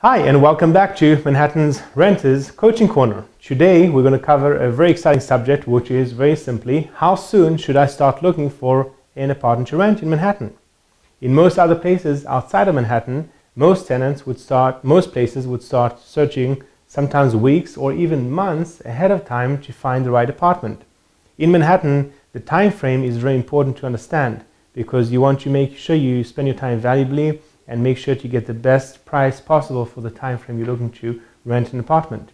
Hi, and welcome back to Manhattan's Renters Coaching Corner. Today we're going to cover a very exciting subject, which is very simply, how soon should I start looking for an apartment to rent in Manhattan? In most other places outside of Manhattan, most places would start searching sometimes weeks or even months ahead of time to find the right apartment. In Manhattan, the time frame is very important to understand because you want to make sure you spend your time valuably and make sure to get the best price possible for the time frame you're looking to rent an apartment.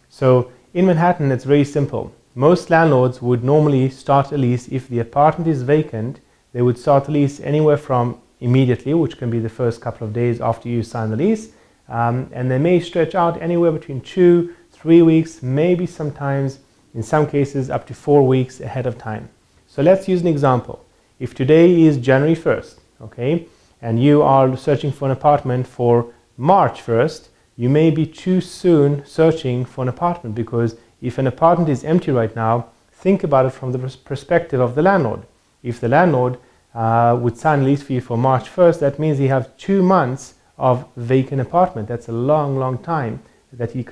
So in Manhattan, it's very simple. Most landlords would normally start a lease if the apartment is vacant. They would start a lease anywhere from immediately, which can be the first couple of days after you sign the lease, and they may stretch out anywhere between 2-3 weeks, maybe sometimes in some cases up to 4 weeks ahead of time. So let's use an example. If today is January 1st, okay, and you are searching for an apartment for March 1st, you may be too soon searching for an apartment, because if an apartment is empty right now, think about it from the perspective of the landlord. If the landlord would sign a lease for you for March 1st, that means he has 2 months of vacant apartment. That's a long time that he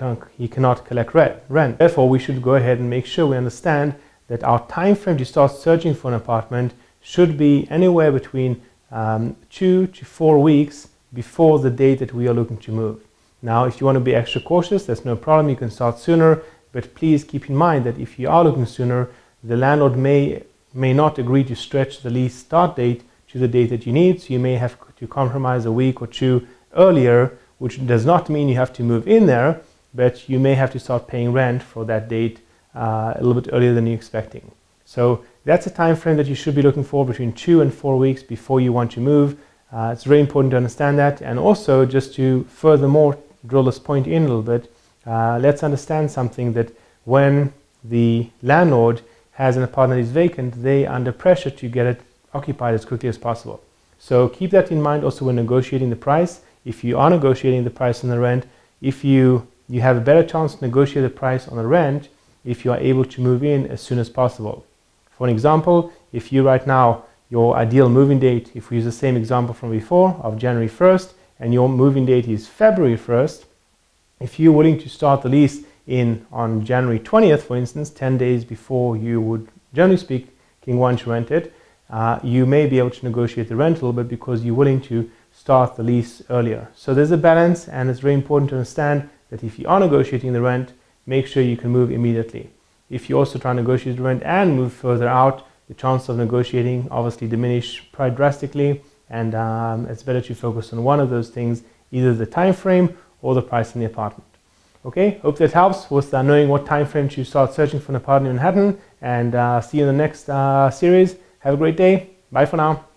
cannot collect rent. Therefore, we should go ahead and make sure we understand that our time frame to start searching for an apartment should be anywhere between 2 to 4 weeks before the date that we are looking to move. Now, if you want to be extra cautious, that's no problem. You can start sooner, but please keep in mind that if you are looking sooner, the landlord may not agree to stretch the lease start date to the date that you need. So you may have to compromise a week or two earlier, which does not mean you have to move in there, but you may have to start paying rent for that date a little bit earlier than you're expecting. So that's a time frame that you should be looking for, between 2 and 4 weeks before you want to move. It's very important to understand that. And also, just to furthermore drill this point in a little bit, let's understand something, that when the landlord has an apartment that is vacant, they are under pressure to get it occupied as quickly as possible. So keep that in mind also when negotiating the price. If you are negotiating the price on the rent, if you have a better chance to negotiate the price on the rent if you are able to move in as soon as possible. For an example, if you right now, your ideal moving date, if we use the same example from before of January 1st, and your moving date is February 1st, if you're willing to start the lease on January 20th, for instance, 10 days before you would, generally speaking, want to rent it, you may be able to negotiate the rent a little bit because you're willing to start the lease earlier. So there's a balance, and it's very important to understand that if you are negotiating the rent, make sure you can move immediately. If you also try to negotiate the rent and move further out, the chance of negotiating obviously diminish quite drastically, and it's better to focus on one of those things, either the time frame or the price in the apartment. Okay, hope that helps with knowing what time frame to start searching for an apartment in Manhattan, and see you in the next series. Have a great day. Bye for now.